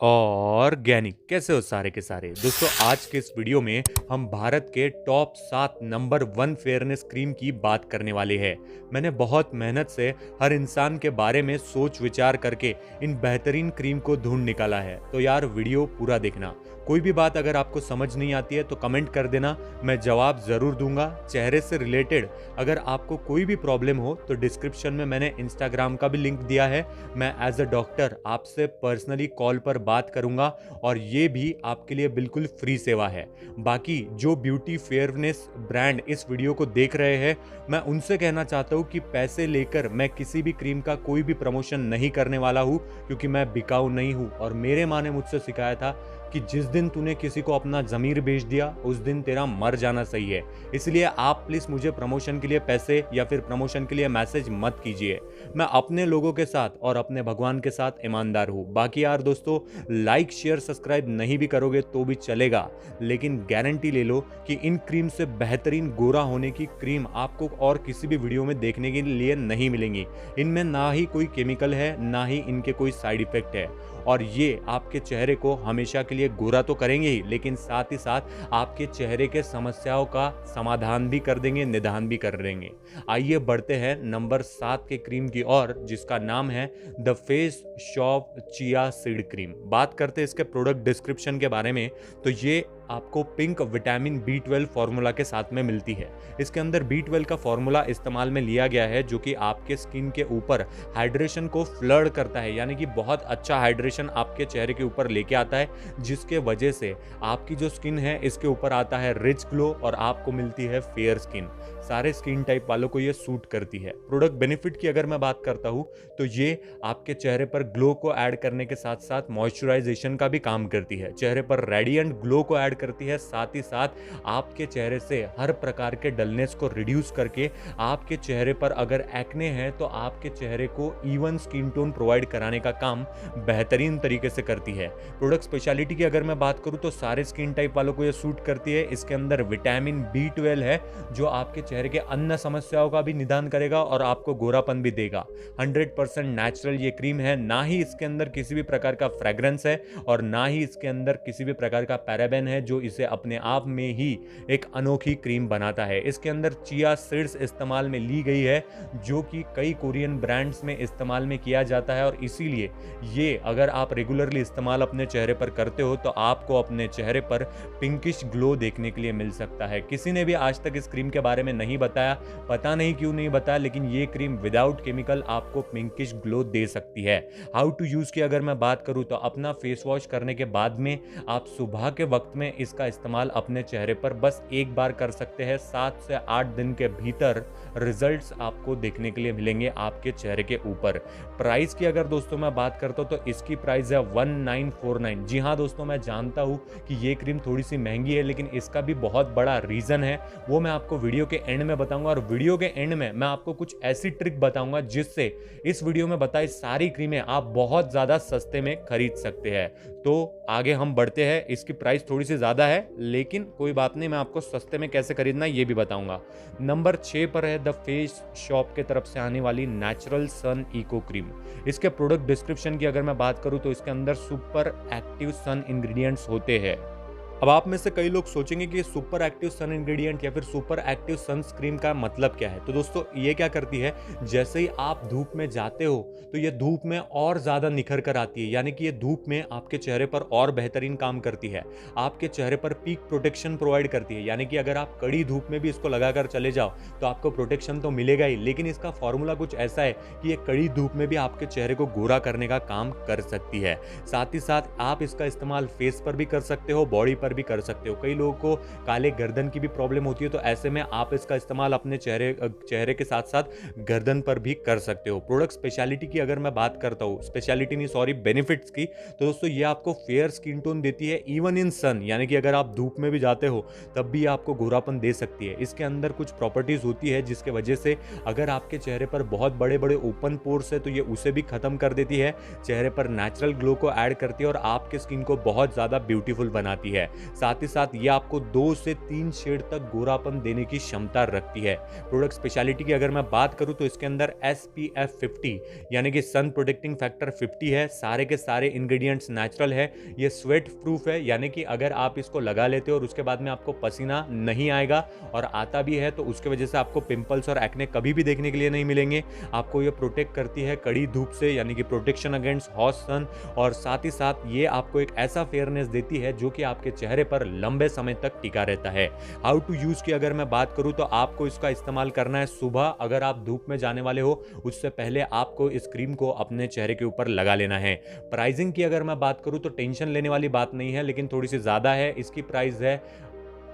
Organic कैसे हो सारे के सारे दोस्तों। आज के इस वीडियो में हम भारत के टॉप 7 नंबर 1 फेयरनेस क्रीम की बात करने वाले हैं। मैंने बहुत मेहनत से हर इंसान के बारे में सोच विचार करके इन बेहतरीन क्रीम को ढूंढ निकाला है, तो यार वीडियो पूरा देखना। कोई भी बात अगर आपको समझ नहीं आती है तो कमेंट कर देना, मैं जवाब ज़रूर दूंगा। चेहरे से रिलेटेड अगर आपको कोई भी प्रॉब्लम हो तो डिस्क्रिप्शन में मैंने इंस्टाग्राम का भी लिंक दिया है। मैं एज अ डॉक्टर आपसे पर्सनली कॉल पर बात करूंगा और ये भी आपके लिए बिल्कुल फ्री सेवा है। बाकी जो ब्यूटी फेयरनेस ब्रांड इस वीडियो को देख रहे हैं, मैं उनसे कहना चाहता हूँ कि पैसे लेकर मैं किसी भी क्रीम का कोई भी प्रमोशन नहीं करने वाला हूँ, क्योंकि मैं बिकाऊ नहीं हूँ। और मेरे माँ ने मुझसे सिखाया था कि जिस दिन तूने किसी को अपना ज़मीर बेच दिया उस दिन तेरा मर जाना सही है। इसलिए आप प्लीज़ मुझे प्रमोशन के लिए पैसे या फिर प्रमोशन के लिए मैसेज मत कीजिए। मैं अपने लोगों के साथ और अपने भगवान के साथ ईमानदार हूँ। बाकी यार दोस्तों, लाइक शेयर सब्सक्राइब नहीं भी करोगे तो भी चलेगा, लेकिन गारंटी ले लो कि इन क्रीम से बेहतरीन गोरा होने की क्रीम आपको और किसी भी वीडियो में देखने के लिए नहीं मिलेंगी। इनमें ना ही कोई केमिकल है, ना ही इनके कोई साइड इफेक्ट है। और ये आपके चेहरे को हमेशा के लिए गोरा तो करेंगे ही, लेकिन साथ ही साथ आपके चेहरे के समस्याओं का समाधान भी कर देंगे, निदान भी कर देंगे। आइए बढ़ते हैं नंबर 7 के क्रीम की ओर, जिसका नाम है the face shop chia seed cream. बात करते हैं इसके प्रोडक्ट डिस्क्रिप्शन के बारे में, तो ये आपको पिंक विटामिन B12 फार्मूला के साथ में मिलती है। इसके अंदर B12 का फार्मूला इस्तेमाल में लिया गया है, जो कि आपके स्किन के ऊपर हाइड्रेशन को फ्लड करता है, यानी कि बहुत अच्छा हाइड्रेशन आपके चेहरे के ऊपर लेके आता है, जिसके वजह से आपकी जो स्किन है इसके ऊपर आता है रिच ग्लो और आपको मिलती है फेयर स्किन। सारे स्किन टाइप वालों को ये सूट करती है। प्रोडक्ट बेनिफिट की अगर मैं बात करता हूँ तो ये आपके चेहरे पर ग्लो को ऐड करने के साथ साथ मॉइस्चराइजेशन का भी काम करती है। चेहरे पर रेडिएंट ग्लो को ऐड करती है, साथ ही साथ आपके चेहरे से हर प्रकार के डलनेस को रिड्यूस करके आपके चेहरे पर अगर एक्ने है तो आपके चेहरे को इवन स्किन टोन प्रोवाइड कराने का काम बेहतरीन तरीके से करती है। प्रोडक्ट स्पेशलिटी की अगर मैं बात करूं तो सारे स्किन टाइप वालों को ये सूट करती है। इसके अंदर विटामिन B12 है, जो आपके चेहरे के अन्य समस्याओं का भी निदान करेगा और आपको गोरापन भी देगा। 100% नेचुरल ये क्रीम है, ना ही इसके अंदर किसी भी प्रकार का फ्रेग्रेंस है और ना ही इसके अंदर किसी भी प्रकार का पैराबेन है, जो इसे अपने आप में ही एक अनोखी क्रीम बनाता है। इसके अंदर चिया सीड्स इस्तेमाल में ली गई है, जो कि कई कोरियन ब्रांड्स में इस्तेमाल में किया जाता है, और इसीलिए ये अगर आप रेगुलरली इस्तेमाल अपने चेहरे पर करते हो तो आपको अपने चेहरे पर पिंकिश ग्लो देखने के लिए मिल सकता है। किसी ने भी आज तक इस क्रीम के बारे में नहीं बताया, पता नहीं क्यों नहीं बताया, लेकिन ये क्रीम विदाउट केमिकल आपको पिंकिश ग्लो दे सकती है। हाउ टू यूज की अगर मैं बात करूं तो अपना फेस वॉश करने के बाद में आप सुबह के वक्त में इसका इस्तेमाल अपने चेहरे पर बस एक बार कर सकते हैं। 7 से 8 दिन के भीतर रिजल्ट्स आपको देखने के लिए मिलेंगे आपके चेहरे के ऊपर। प्राइस की अगर दोस्तों मैं बात करता हूं तो इसकी प्राइस है 1949। जी हाँ दोस्तों, मैं जानता हूं कि ये क्रीम थोड़ी सी महंगी है, लेकिन इसका भी बहुत बड़ा रीजन है, वो मैं आपको वीडियो के एंड में बताऊंगा। और वीडियो के एंड में मैं आपको कुछ ऐसी ट्रिक बताऊंगा जिससे इस वीडियो में बताई सारी क्रीमें आप बहुत ज्यादा सस्ते में खरीद सकते हैं। तो आगे हम बढ़ते हैं। इसकी प्राइस थोड़ी सी ज्यादा है, लेकिन कोई बात नहीं, मैं आपको सस्ते में कैसे खरीदना है ये भी बताऊंगा। नंबर 6 पर है द फेस शॉप के तरफ से आने वाली नेचुरल सन इको क्रीम। इसके प्रोडक्ट डिस्क्रिप्शन की अगर मैं बात करूं तो इसके अंदर सुपर एक्टिव सन इंग्रेडिएंट्स होते हैं। अब आप में से कई लोग सोचेंगे कि सुपर एक्टिव सन इंग्रेडिएंट या फिर सुपर एक्टिव सनस्क्रीन का मतलब क्या है। तो दोस्तों, ये क्या करती है, जैसे ही आप धूप में जाते हो तो ये धूप में और ज़्यादा निखर कर आती है, यानी कि ये धूप में आपके चेहरे पर और बेहतरीन काम करती है। आपके चेहरे पर पीक प्रोटेक्शन प्रोवाइड करती है, यानी कि अगर आप कड़ी धूप में भी इसको लगाकर चले जाओ तो आपको प्रोटेक्शन तो मिलेगा ही, लेकिन इसका फॉर्मूला कुछ ऐसा है कि ये कड़ी धूप में भी आपके चेहरे को गोरा करने का काम कर सकती है। साथ ही साथ आप इसका इस्तेमाल फेस पर भी कर सकते हो, बॉडी पर भी कर सकते हो। कई लोगों को काले गर्दन की भी प्रॉब्लम होती है, तो ऐसे में आप इसका इस्तेमाल अपने चेहरे के साथ साथ गर्दन पर भी कर सकते हो। प्रोडक्ट स्पेशलिटी की अगर मैं बात करता हूँ, स्पेशलिटी नहीं सॉरी बेनिफिट्स की, तो दोस्तों ये आपको फेयर स्किन टोन देती है इवन इन सन, यानी कि अगर आप धूप में भी जाते हो तब भी आपको गोरापन दे सकती है। इसके अंदर कुछ प्रॉपर्टीज होती है जिसके वजह से अगर आपके चेहरे पर बहुत बड़े बड़े ओपन पोर्स है तो ये उसे भी खत्म कर देती है, चेहरे पर नेचुरल ग्लो को ऐड करती है और आपके स्किन को बहुत ज्यादा ब्यूटीफुल बनाती है। साथ ही साथ ये आपको 2 से 3 शेड तक गोरापन देने की क्षमता रखती है। प्रोडक्ट स्पेशलिटी की अगर मैं बात करूं तो इसके अंदर SPF 50 यानी कि सन प्रोटेक्टिंग फैक्टर 50 है। सारे के सारे इंग्रेडिएंट्स नेचुरल है। ये स्वेट प्रूफ है, यानी कि अगर आप इसको लगा लेते हो और उसके बाद में आपको पसीना नहीं आएगा, और आता भी है तो उसके वजह से आपको पिंपल्स और एक्ने कभी भी देखने के लिए नहीं मिलेंगे। आपको ये प्रोटेक्ट करती है कड़ी धूप से, यानी कि प्रोटेक्शन अगेंस्ट हॉट सन, और साथ ही साथ ये आपको एक ऐसा फेयरनेस देती है जो कि आपके चेहरे पर लंबे समय तक टिका रहता है। हाउ टू यूज की अगर मैं बात करूं तो आपको इसका इस्तेमाल करना है सुबह, अगर आप धूप में जाने वाले हो उससे पहले आपको इस क्रीम को अपने चेहरे के ऊपर लगा लेना है। प्राइसिंग की अगर मैं बात करूं तो टेंशन लेने वाली बात नहीं है, लेकिन थोड़ी सी ज्यादा है। इसकी प्राइस है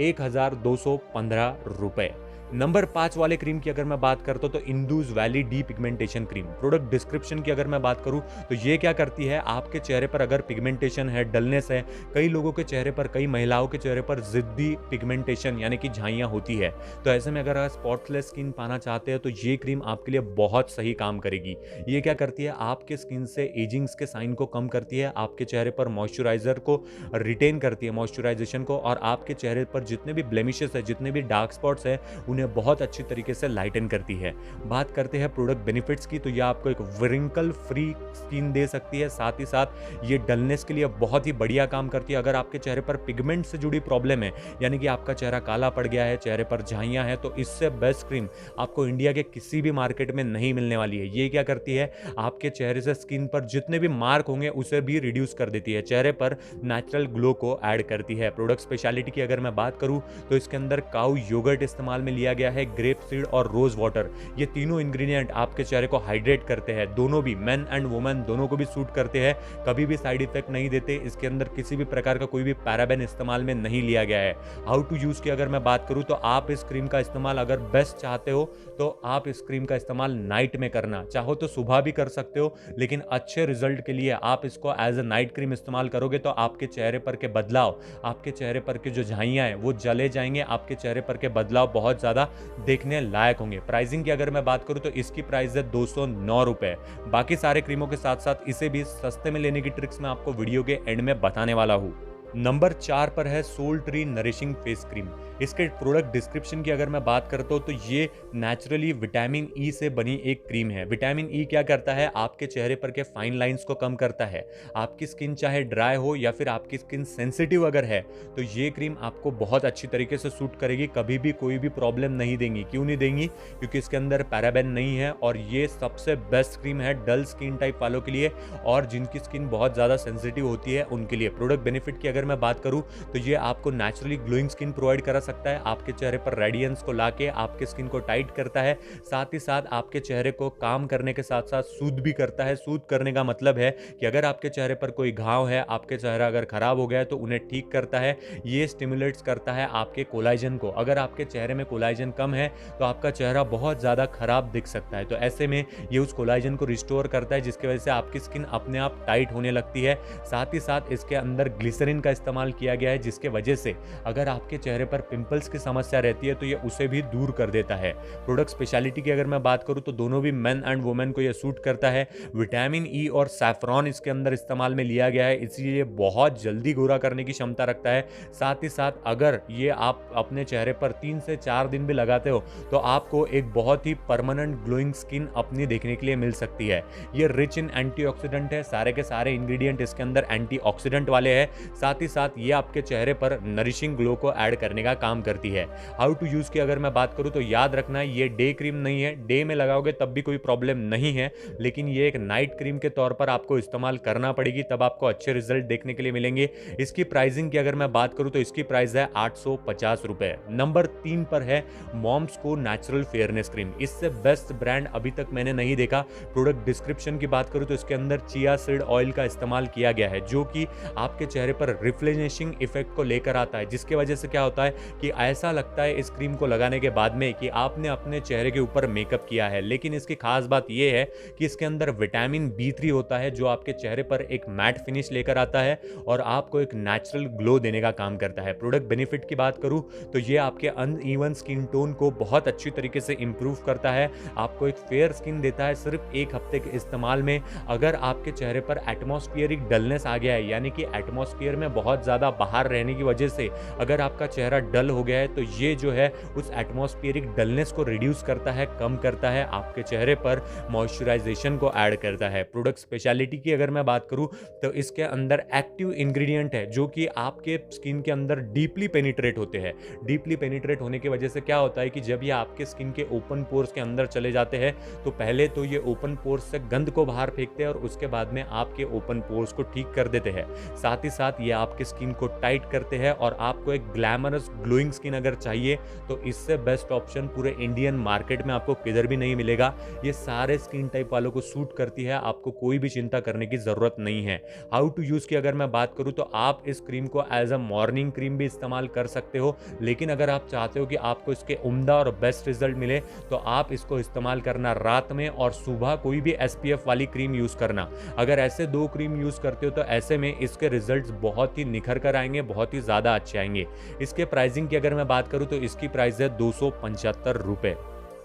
1215 रुपए। नंबर 5 वाले क्रीम की अगर मैं बात करता हूं तो Indus valley depigmentation cream. Product description की अगर मैं बात करूं तो ये क्या करती है, आपके चेहरे पर अगर पिगमेंटेशन है, डलनेस है, कई लोगों के चेहरे पर, कई महिलाओं के चेहरे पर जिद्दी पिगमेंटेशन यानी कि झाइयां होती है, तो ऐसे में अगर आप स्पॉटलेस स्किन पाना चाहते हैं तो ये क्रीम आपके लिए बहुत सही काम करेगी। ये क्या करती है, आपके स्किन से एजिंग्स के साइन को कम करती है, आपके चेहरे पर मॉइस्चराइजर को रिटेन करती है, मॉइस्चराइजेशन को, और आपके चेहरे पर जितने भी ब्लेमिशेस है, जितने भी डार्क स्पॉट्स है, उन्हें बहुत अच्छी तरीके से लाइटन करती है। बात करते हैं प्रोडक्ट बेनिफिट्स की, तो ये आपको एक व्रिंकल फ्री स्किन दे सकती है। साथ ही साथ ये डलनेस के लिए बहुत ही बढ़िया काम करती है। अगर आपके चेहरे पर पिगमेंट से जुड़ी प्रॉब्लम है, यानी कि आपका चेहरा काला पड़ गया है, चेहरे पर झाइयां हैं, तो इससे बेस्ट क्रीम आपको इंडिया के किसी भी मार्केट में नहीं मिलने वाली है। ये क्या करती है, आपके चेहरे से स्किन पर जितने भी मार्क होंगे उसे भी रिड्यूस कर देती है, चेहरे पर नेचुरल ग्लो को ऐड करती है। प्रोडक्ट स्पेशलिटी की अगर मैं बात करूं तो इसके अंदर काऊ योगर्ट इस्तेमाल में लिया गया है, ग्रेप सीड और रोज वाटर। ये तीनों इंग्रेडिएंट आपके चेहरे को हाइड्रेट करते हैं। दोनों भी मेन एंड वुमेन दोनों को भी सूट करते हैं, कभी भी साइड इफेक्ट नहीं देते। इसके अंदर किसी भी प्रकार का कोई भी पैराबेन इस्तेमाल में नहीं लिया गया है। हाउ टू यूज की अगर मैं बात करूं तो आप इस क्रीम का इस्तेमाल अगर बेस्ट चाहते हो तो आप इस क्रीम का इस्तेमाल नाइट में करना, चाहो तो सुबह भी कर सकते हो, लेकिन अच्छे रिजल्ट के लिए आप इसको एज अ नाइट क्रीम इस्तेमाल करोगे तो आपके चेहरे पर के बदलाव, आपके चेहरे पर के जो झाइयां हैं वो जले जाएंगे, आपके चेहरे पर के बदलाव बहुत ज्यादा देखने लायक होंगे। प्राइसिंग की अगर मैं बात करूं तो इसकी प्राइस है 209 रुपए। बाकी सारे क्रीमों के साथ साथ इसे भी सस्ते में लेने की ट्रिक्स मैं आपको वीडियो के एंड में बताने वाला हूं। नंबर 4 पर है soul tree nourishing face cream. इसके प्रोडक्ट डिस्क्रिप्शन की अगर मैं बात करता हूं तो ये नेचुरली विटामिन ई से बनी एक क्रीम है। विटामिन ई क्या करता है, आपके चेहरे पर के फाइन लाइंस को कम करता है। आपकी स्किन चाहे ड्राई हो या फिर आपकी स्किन सेंसिटिव अगर है तो ये क्रीम आपको बहुत अच्छी तरीके से सूट करेगी, कभी भी कोई भी प्रॉब्लम नहीं देंगी। क्यों नहीं देंगी, क्योंकि इसके अंदर पैराबेन नहीं है, और ये सबसे बेस्ट क्रीम है डल स्किन टाइप वालों के लिए और जिनकी स्किन बहुत ज्यादा सेंसिटिव होती है उनके लिए। प्रोडक्ट बेनिफिट की अगर मैं बात करूं तो ये आपको नेचुरली ग्लोइंग स्किन प्रोवाइड करा सकता है, आपके चेहरे पर रेडियंस को लाके आपके स्किन को टाइट करता है, साथ ही साथ आपके चेहरे को काम करने के साथ साथ सूद भी करता है। सूद करने का मतलब है कि अगर आपके चेहरे पर कोई घाव है, आपके चेहरा अगर खराब हो गया है तो उन्हें ठीक करता है। ये स्टिमुलेट्स करता है आपके कोलाजन को। अगर आपके चेहरे में कोलाजन कम है तो आपका चेहरा बहुत ज्यादा खराब दिख सकता है, तो ऐसे में ये उस कोलाजन को रिस्टोर करता है, जिसकी वजह से आपकी स्किन अपने आप टाइट होने लगती है। साथ ही साथ इसके अंदर ग्लिसरीन का इस्तेमाल किया गया है, जिसके वजह से अगर आपके चेहरे पर पिंपल्स की समस्या रहती है तो ये उसे भी दूर कर देता है। प्रोडक्ट स्पेशलिटी की अगर मैं बात करूं तो दोनों भी मेन एंड वुमेन को ये सूट करता है। विटामिन ई और सैफरॉन इसके अंदर इस्तेमाल में लिया गया है, इसलिए बहुत जल्दी गोरा करने की क्षमता रखता है। साथ ही साथ अगर ये आप अपने चेहरे पर 3 से 4 दिन भी लगाते हो तो आपको एक बहुत ही परमानेंट ग्लोइंग स्किन अपनी देखने के लिए मिल सकती है। ये रिच इन एंटीऑक्सीडेंट है, सारे के सारे इंग्रेडिएंट इसके अंदर एंटीऑक्सीडेंट वाले हैं। साथ ही साथ ये आपके चेहरे पर नरिशिंग ग्लो को ऐड करने का काम करती है। हाउ टू यूज की अगर मैं बात करूं तो याद रखना ये डे क्रीम नहीं है, डे में लगाओगे तब भी कोई प्रॉब्लम नहीं है, लेकिन ये एक नाइट क्रीम के तौर पर आपको इस्तेमाल करना पड़ेगी, तब आपको अच्छे रिजल्ट देखने के लिए मिलेंगे। इसकी प्राइसिंग की अगर मैं बात करूं तो इसकी प्राइस है 850 रुपए। नंबर 3 पर है मॉम्स को नेचुरल फेयरनेस क्रीम। इससे बेस्ट ब्रांड अभी तक मैंने नहीं देखा। प्रोडक्ट डिस्क्रिप्शन की बात करूं तो इसके अंदर चिया सीड ऑयल का इस्तेमाल किया गया है, जो कि आपके चेहरे पर रिफ्लेशनिंग इफेक्ट को लेकर आता है, जिसकी वजह से क्या होता है कि ऐसा लगता है इस क्रीम को लगाने के बाद में कि आपने अपने चेहरे के ऊपर मेकअप किया है। लेकिन इसकी खास बात यह है कि इसके अंदर विटामिन B3 होता है जो आपके चेहरे पर एक मैट फिनिश लेकर आता है और आपको एक नेचुरल ग्लो देने का काम करता है। प्रोडक्ट बेनिफिट की बात करूं तो ये आपके अनइवन स्किन टोन को बहुत अच्छी तरीके से इंप्रूव करता है, आपको एक फेयर स्किन देता है सिर्फ 1 हफ्ते के इस्तेमाल में। अगर आपके चेहरे पर एटमॉस्फेरिक डलनेस आ गया है, यानी कि एटमॉस्फेयर में बहुत ज़्यादा बाहर रहने की वजह से अगर आपका चेहरा डल हो गया है, तो ये जो है उस एटमॉस्फेरिक डलनेस को रिड्यूस करता है, कम करता है, आपके चेहरे पर मॉइस्चराइजेशन को ऐड करता है। प्रोडक्ट स्पेशलिटी की अगर मैं बात करूं तो इसके अंदर एक्टिव इंग्रेडिएंट है जो कि आपके स्किन के अंदर डीपली पेनिट्रेट होते हैं। डीपली पेनिट्रेट होने की वजह से क्या होता है कि जब ये आपके स्किन के ओपन पोर्स के अंदर चले जाते हैं तो पहले तो ये ओपन पोर्स से गंद को बाहर फेंकते हैं और उसके बाद में आपके ओपन पोर्स को ठीक कर देते हैं। साथ ही साथ ये आपके स्किन को टाइट करते हैं और आपको एक ग्लैमरस ग्लोइंग स्किन अगर चाहिए तो इससे बेस्ट ऑप्शन पूरे इंडियन मार्केट में आपको किधर भी नहीं मिलेगा। ये सारे स्किन टाइप वालों को सूट करती है, आपको कोई भी चिंता करने की जरूरत नहीं है। हाउ टू यूज की अगर मैं बात करूं तो आप इस क्रीम को एज अ मॉर्निंग क्रीम भी इस्तेमाल कर सकते हो, लेकिन अगर आप चाहते हो कि आपको इसके उम्दा और बेस्ट रिजल्ट मिले तो आप इसको इस्तेमाल करना रात में और सुबह कोई भी SPF वाली क्रीम यूज करना। अगर ऐसे 2 क्रीम यूज करते हो तो ऐसे में इसके रिजल्ट्स बहुत ही निखर कर आएंगे, बहुत ही ज्यादा अच्छे आएंगे। इसके प्राइसिंग की अगर मैं बात करूं तो इसकी प्राइस है 275 रुपए।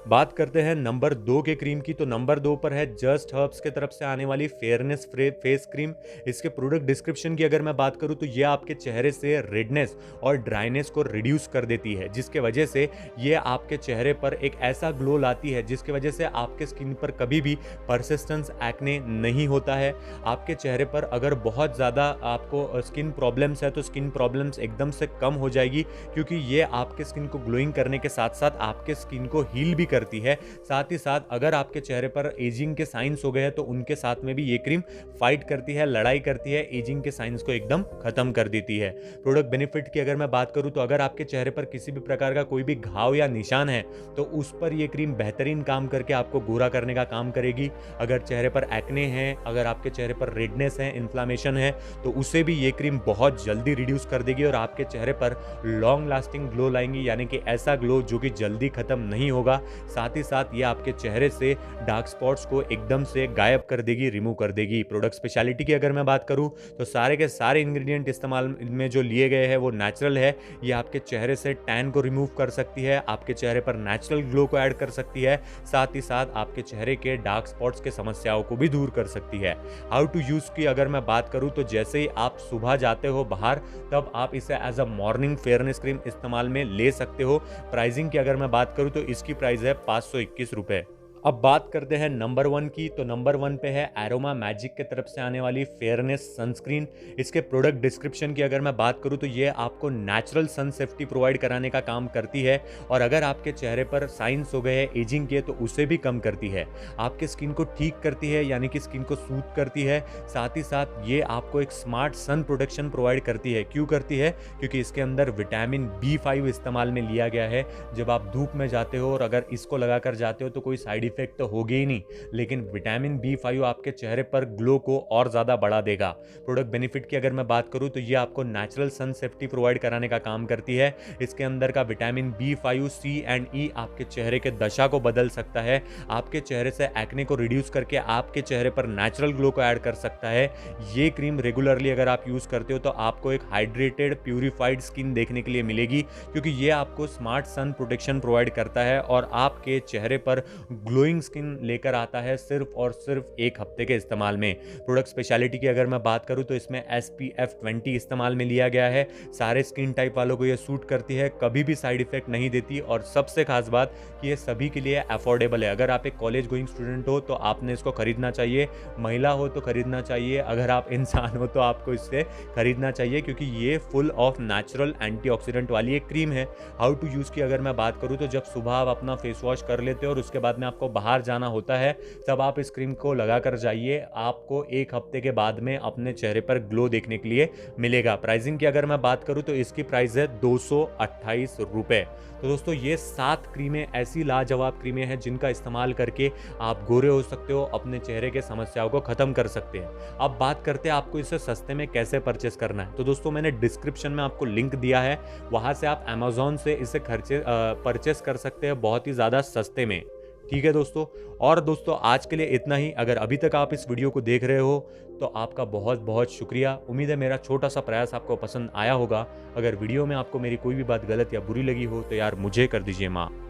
बात करते हैं नंबर 2 के क्रीम की, तो नंबर 2 पर है जस्ट हर्ब्स के तरफ से आने वाली फेयरनेस फेस क्रीम। इसके प्रोडक्ट डिस्क्रिप्शन की अगर मैं बात करूं तो ये आपके चेहरे से रेडनेस और ड्राइनेस को रिड्यूस कर देती है, जिसके वजह से ये आपके चेहरे पर एक ऐसा ग्लो लाती है जिसकी वजह से आपके स्किन पर कभी भी परसिस्टेंस एक्ने नहीं होता है। आपके चेहरे पर अगर बहुत ज़्यादा आपको स्किन प्रॉब्लम्स है तो स्किन प्रॉब्लम्स एकदम से कम हो जाएगी, क्योंकि ये आपके स्किन को ग्लोइंग करने के साथ साथ आपके स्किन को हील भी करती है। साथ ही साथ अगर आपके चेहरे पर एजिंग के साइंस हो गए हैं तो उनके साथ में भी ये क्रीम फाइट करती है, लड़ाई करती है, एजिंग के साइंस को एकदम खत्म कर देती है। प्रोडक्ट बेनिफिट की अगर मैं बात करूं तो अगर आपके चेहरे पर किसी भी प्रकार का कोई भी घाव या निशान है तो उस पर यह क्रीम बेहतरीन काम करके आपको गोरा करने का काम करेगी। अगर चेहरे पर एक्ने है, अगर आपके चेहरे पर रेडनेस है, इन्फ्लामेशन है, तो उसे भी ये क्रीम बहुत जल्दी रिड्यूस कर देगी और आपके चेहरे पर लॉन्ग लास्टिंग ग्लो लाएंगी, यानी कि ऐसा ग्लो जो कि जल्दी खत्म नहीं होगा। साथ ही साथ ये आपके चेहरे से डार्क स्पॉट्स को एकदम से गायब कर देगी, रिमूव कर देगी। प्रोडक्ट स्पेशलिटी की अगर मैं बात करूं तो सारे के सारे इंग्रेडिएंट इस्तेमाल में जो लिए गए हैं वो नेचुरल है। ये आपके चेहरे से टैन को रिमूव कर सकती है, आपके चेहरे पर नेचुरल ग्लो को ऐड कर सकती है, साथ ही साथ आपके चेहरे के डार्क स्पॉट्स के समस्याओं को भी दूर कर सकती है। हाउ टू यूज की अगर मैं बात करूं तो जैसे ही आप सुबह जाते हो बाहर तब आप इसे as a morning fairness cream इस्तेमाल में ले सकते हो। प्राइसिंग की अगर मैं बात करूं तो इसकी प्राइस है 521 रुपए। अब बात करते हैं नंबर 1 की, तो नंबर 1 पे है एरोमा मैजिक के तरफ से आने वाली फेयरनेस सनस्क्रीन। इसके प्रोडक्ट डिस्क्रिप्शन की अगर मैं बात करूं तो ये आपको नेचुरल सन सेफ्टी प्रोवाइड कराने का काम करती है और अगर आपके चेहरे पर साइंस हो गए हैं एजिंग के तो उसे भी कम करती है, आपके स्किन को ठीक करती है, यानी कि स्किन को सूट करती है। साथ ही साथ ये आपको एक स्मार्ट सन प्रोटेक्शन प्रोवाइड करती है। क्यों करती है? क्योंकि इसके अंदर विटामिन B5 इस्तेमाल में लिया गया है। जब आप धूप में जाते हो और अगर इसको लगाकर जाते हो तो कोई साइड इफेक्ट तो होगी ही नहीं, लेकिन विटामिन B5 आपके चेहरे पर ग्लो को और ज्यादा बढ़ा देगा। प्रोडक्ट बेनिफिट की अगर मैं बात करूं तो ये आपको नेचुरल सन सेफ्टी प्रोवाइड कराने का काम करती है। इसके अंदर का vitamin B5, C and E आपके चेहरे के दशा को बदल सकता है, आपके चेहरे से एक्ने को रिड्यूस करके आपके चेहरे पर नेचुरल ग्लो को ऐड कर सकता है। ये क्रीम रेगुलरली अगर आप यूज करते हो तो आपको एक हाइड्रेटेड प्यूरिफाइड स्किन देखने के लिए मिलेगी, क्योंकि ये आपको स्मार्ट सन प्रोटेक्शन प्रोवाइड करता है और आपके चेहरे पर ग्लोइंग स्किन लेकर आता है सिर्फ और सिर्फ 1 हफ्ते के इस्तेमाल में। प्रोडक्ट स्पेशलिटी की अगर मैं बात करूं तो इसमें SPF 20 इस्तेमाल में लिया गया है। सारे स्किन टाइप वालों को ये सूट करती है, कभी भी साइड इफेक्ट नहीं देती और सबसे खास बात कि ये सभी के लिए अफोर्डेबल है। अगर आप एक कॉलेज गोइंग स्टूडेंट हो तो आपने इसको खरीदना चाहिए, महिला हो तो खरीदना चाहिए, अगर आप इंसान हो तो आपको इससे खरीदना चाहिए, क्योंकि ये फुल ऑफ नेचुरल एंटीऑक्सीडेंट वाली एक क्रीम है। हाउ टू यूज की अगर मैं बात करूं तो जब सुबह आप अपना फेस वॉश कर लेते हो और उसके बाद में आपको बाहर जाना होता है तब आप इस क्रीम को लगा कर जाइए, आपको 1 हफ्ते के बाद में अपने चेहरे पर ग्लो देखने के लिए मिलेगा। प्राइसिंग की अगर मैं बात करूं तो इसकी प्राइस है 228 रुपए। तो दोस्तों ये 7 क्रीमें ऐसी लाजवाब क्रीमें हैं जिनका इस्तेमाल करके आप गोरे हो सकते हो, अपने चेहरे के समस्याओं को खत्म कर सकते हैं। अब बात करते हैं आपको इसे सस्ते में कैसे परचेस करना है। तो दोस्तों मैंने डिस्क्रिप्शन में आपको लिंक दिया है, वहां से आप अमेजोन से इसे परचेस कर सकते हैं बहुत ही ज़्यादा सस्ते में। ठीक है दोस्तों, और दोस्तों आज के लिए इतना ही। अगर अभी तक आप इस वीडियो को देख रहे हो तो आपका बहुत बहुत शुक्रिया। उम्मीद है मेरा छोटा सा प्रयास आपको पसंद आया होगा। अगर वीडियो में आपको मेरी कोई भी बात गलत या बुरी लगी हो तो यार मुझे कर दीजिए माफ़।